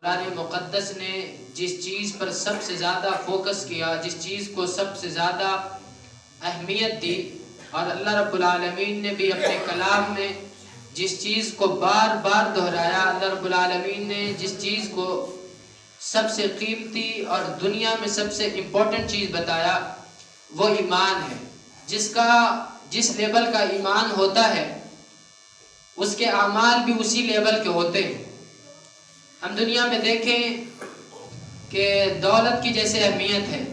قرآن مقدس نے جس چیز پر سب سے زیادہ فوکس کیا، جس چیز کو سب سے زیادہ اہمیت دی، اور اللہ رب العالمین نے بھی اپنے کلام میں جس چیز کو بار بار دہرایا، اللہ رب العالمین نے جس چیز کو سب سے قیمتی اور دنیا میں سب سے امپورٹنٹ چیز بتایا وہ ایمان ہے۔ جس لیول کا ایمان ہوتا ہے اس کے اعمال بھی اسی لیول کے ہوتے ہیں۔ ہم دنیا میں دیکھیں کہ دولت کی جیسے اہمیت ہے،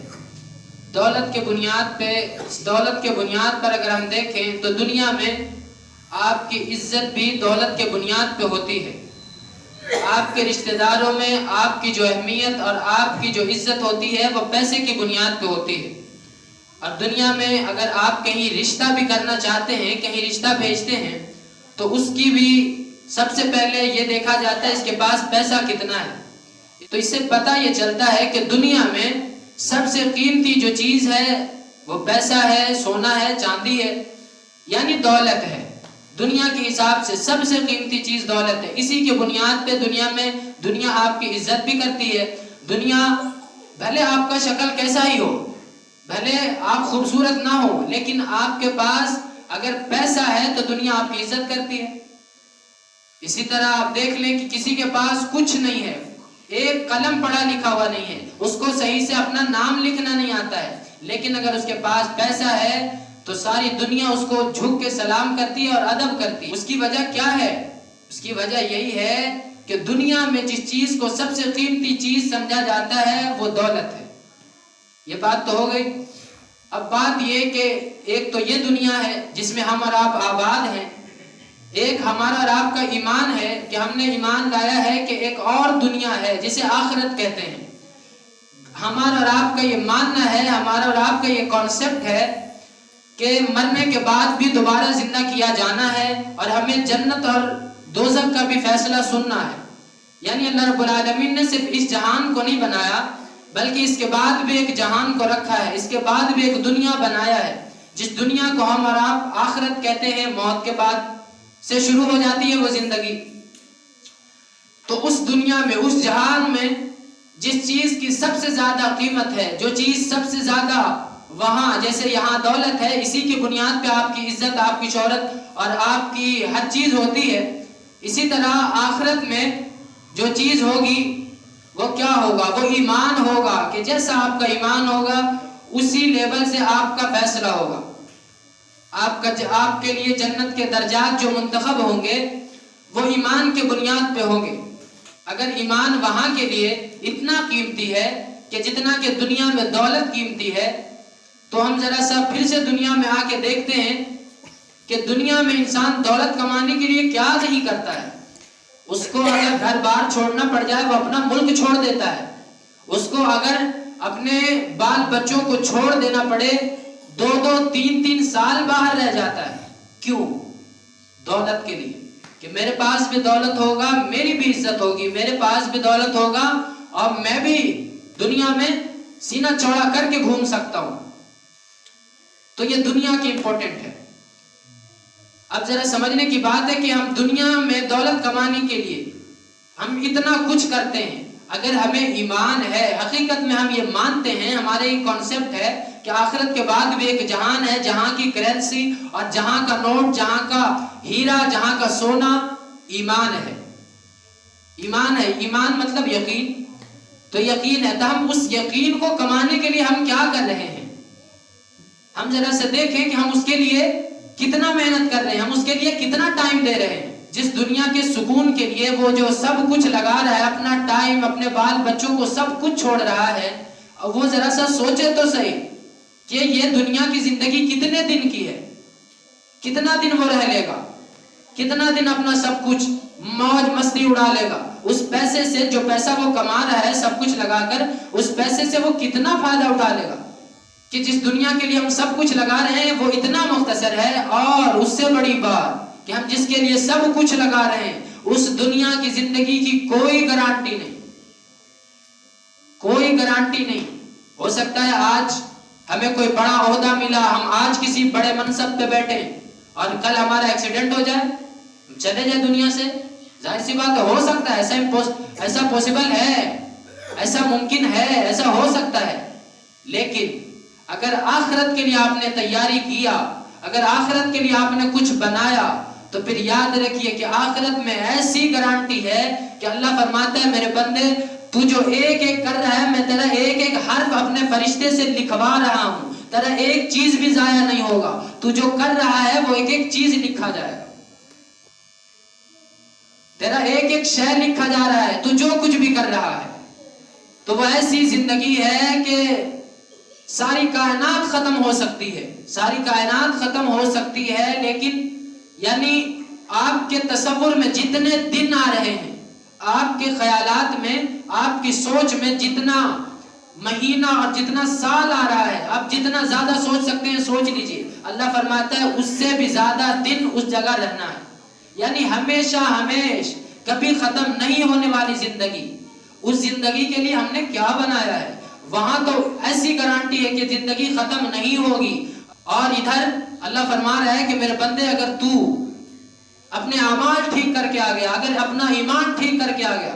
دولت کے بنیاد پر اگر ہم دیکھیں تو دنیا میں آپ کی عزت بھی دولت کے بنیاد پہ ہوتی ہے۔ آپ کے رشتہ داروں میں آپ کی جو اہمیت اور آپ کی جو عزت ہوتی ہے وہ پیسے کی بنیاد پہ ہوتی ہے۔ اور دنیا میں اگر آپ کہیں رشتہ بھی کرنا چاہتے ہیں، کہیں رشتہ بھیجتے ہیں، تو اس کی بھی سب سے پہلے یہ دیکھا جاتا ہے اس کے پاس پیسہ کتنا ہے۔ تو اس سے پتہ یہ چلتا ہے کہ دنیا میں سب سے قیمتی جو چیز ہے وہ پیسہ ہے، سونا ہے، چاندی ہے، یعنی دولت ہے۔ دنیا کے حساب سے سب سے قیمتی چیز دولت ہے۔ اسی کے بنیاد پہ دنیا آپ کی عزت بھی کرتی ہے۔ دنیا بھلے آپ کا شکل کیسا ہی ہو، بھلے آپ خوبصورت نہ ہو، لیکن آپ کے پاس اگر پیسہ ہے تو دنیا آپ کی عزت کرتی ہے۔ اسی طرح آپ دیکھ لیں کہ کسی کے پاس کچھ نہیں ہے، ایک قلم پڑھا لکھا ہوا نہیں ہے، اس کو صحیح سے اپنا نام لکھنا نہیں آتا ہے، لیکن اگر اس کے پاس پیسہ ہے تو ساری دنیا اس کو جھک کے سلام کرتی ہے اور ادب کرتی ہے۔ اس کی وجہ کیا ہے؟ اس کی وجہ یہی ہے کہ دنیا میں جس چیز کو سب سے قیمتی چیز سمجھا جاتا ہے وہ دولت ہے۔ یہ بات تو ہو گئی۔ اب بات یہ کہ ایک تو یہ دنیا ہے جس میں ہم اور آپ آباد ہیں، ایک ہمارا اور آپ کا ایمان ہے کہ ہم نے ایمان لایا ہے کہ ایک اور دنیا ہے جسے آخرت کہتے ہیں۔ ہمارا اور آپ کا یہ ماننا ہے، ہمارا اور آپ کا یہ کانسیپٹ ہے کہ مرنے کے بعد بھی دوبارہ زندہ کیا جانا ہے اور ہمیں جنت اور دوزخ کا بھی فیصلہ سننا ہے۔ یعنی اللہ رب العالمین نے صرف اس جہان کو نہیں بنایا بلکہ اس کے بعد بھی ایک جہان کو رکھا ہے، اس کے بعد بھی ایک دنیا بنایا ہے، جس دنیا کو ہم اور آپ آخرت کہتے ہیں۔ موت کے بعد سے شروع ہو جاتی ہے وہ زندگی۔ تو اس دنیا میں، اس جہان میں جس چیز کی سب سے زیادہ قیمت ہے، جو چیز سب سے زیادہ وہاں، جیسے یہاں دولت ہے، اسی کی بنیاد پہ آپ کی عزت، آپ کی شہرت اور آپ کی ہر چیز ہوتی ہے، اسی طرح آخرت میں جو چیز ہوگی وہ کیا ہوگا؟ وہ ایمان ہوگا کہ جیسا آپ کا ایمان ہوگا اسی لیول سے آپ کا فیصلہ ہوگا۔ آپ کے لیے جنت کے درجات جو منتخب ہوں گے وہ ایمان کے بنیاد پہ ہوں گے۔ اگر ایمان وہاں کے لیے اتنا قیمتی ہے کہ جتنا کہ دنیا میں دولت قیمتی ہے، تو ہم ذرا سا پھر سے دنیا میں آ کے دیکھتے ہیں کہ دنیا میں انسان دولت کمانے کے لیے کیا نہیں کرتا ہے۔ اس کو اگر گھر بار چھوڑنا پڑ جائے وہ اپنا ملک چھوڑ دیتا ہے۔ اس کو اگر اپنے بال بچوں کو چھوڑ دینا پڑے 2-3 سال باہر رہ جاتا ہے۔ کیوں؟ دولت کے لیے، کہ میرے پاس بھی دولت ہوگا، میری بھی عزت ہوگی، میرے پاس بھی دولت ہوگا اور میں بھی دنیا میں سینہ چوڑا کر کے گھوم سکتا ہوں۔ تو یہ دنیا کی امپورٹنٹ ہے۔ اب ذرا سمجھنے کی بات ہے کہ ہم دنیا میں دولت کمانے کے لیے ہم اتنا کچھ کرتے ہیں۔ اگر ہمیں ایمان ہے، حقیقت میں ہم یہ مانتے ہیں، ہمارے یہ کانسیپٹ ہے کہ آخرت کے بعد بھی ایک جہان ہے جہاں کی کرنسی اور جہاں کا نوٹ، جہاں کا ہیرا، جہاں کا سونا ایمان ہے۔ ایمان ہے، ایمان مطلب یقین۔ تو یقین ہے، تو ہم اس یقین کو کمانے کے لیے ہم کیا کر رہے ہیں؟ ہم ذرا سے دیکھیں کہ ہم اس کے لیے کتنا محنت کر رہے ہیں، ہم اس کے لیے کتنا ٹائم دے رہے ہیں۔ جس دنیا کے سکون کے لیے وہ جو سب کچھ لگا رہا ہے، اپنا ٹائم، اپنے بال بچوں کو سب کچھ چھوڑ رہا ہے، وہ ذرا سا سوچے تو صحیح کہ یہ دنیا کی زندگی کتنے دن کی ہے، کتنا دن وہ رہ لے گا، کتنا دن اپنا سب کچھ موج مستی اڑا لے گا۔ اس پیسے سے، جو پیسہ وہ کما رہا ہے سب کچھ لگا کر، اس پیسے سے وہ کتنا فائدہ اٹھا لے گا کہ جس دنیا کے لیے ہم سب کچھ لگا رہے ہیں وہ اتنا مختصر ہے۔ اور اس سے بڑی بات کہ ہم جس کے لیے سب کچھ لگا رہے ہیں اس دنیا کی زندگی کی کوئی گارنٹی نہیں، کوئی گارنٹی نہیں۔ ہو سکتا ہے آج ہمیں کوئی بڑا عہدہ ملا، ہم آج کسی بڑے منصب پہ بیٹھے اور کل ہمارا ایکسیڈنٹ ہو جائے، ہم چلے جائیں دنیا سے۔ ظاہر سی بات ہے ہو سکتا ہے، ایسا پوسیبل ہے، ایسا ممکن ہے، ایسا ہو سکتا ہے، لیکن اگر آخرت کے لیے آپ نے تیاری کیا، اگر آخرت کے لیے آپ نے کچھ بنایا، تو پھر یاد رکھیے کہ آخرت میں ایسی گارنٹی ہے کہ اللہ فرماتا ہے میرے بندے تو جو ایک ایک کر رہا ہے میں تیرا ایک ایک حرف اپنے فرشتے سے لکھوا رہا ہوں، تیرا ایک چیز بھی ضائع نہیں ہوگا، تو جو کر رہا ہے وہ ایک ایک چیز لکھا جائے گا، تیرا ایک ایک شے لکھا جا رہا ہے، تو جو کچھ بھی کر رہا ہے۔ تو وہ ایسی زندگی ہے کہ ساری کائنات ختم ہو سکتی ہے، ساری کائنات ختم ہو سکتی ہے، لیکن یعنی آپ کے تصور میں جتنے دن آ رہے ہیں، آپ کے خیالات میں، آپ کی سوچ میں جتنا مہینہ اور جتنا سال آ رہا ہے، آپ جتنا زیادہ سوچ سکتے ہیں سوچ لیجئے، اللہ فرماتا ہے اس سے بھی زیادہ دن اس جگہ رہنا ہے، یعنی ہمیشہ ہمیش کبھی ختم نہیں ہونے والی زندگی۔ اس زندگی کے لیے ہم نے کیا بنایا ہے؟ وہاں تو ایسی گارنٹی ہے کہ زندگی ختم نہیں ہوگی، اور ادھر اللہ فرما رہا ہے کہ میرے بندے اگر تو اپنے اعمال ٹھیک کر کے آ گیا، اگر اپنا ایمان ٹھیک کر کے آ گیا،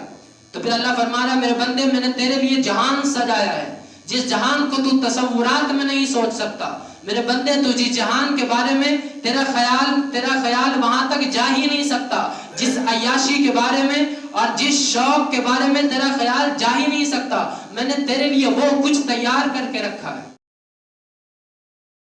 تو پھر اللہ فرما رہا ہے میرے بندے میں نے تیرے لیے جہان سجایا ہے، جس جہان کو تو تصورات میں نہیں سوچ سکتا، میرے بندے تو جس جہان کے بارے میں تیرا خیال وہاں تک جا ہی نہیں سکتا، جس عیاشی کے بارے میں اور جس شوق کے بارے میں تیرا خیال جا ہی نہیں سکتا، میں نے تیرے لیے وہ کچھ تیار کر کے رکھا ہے۔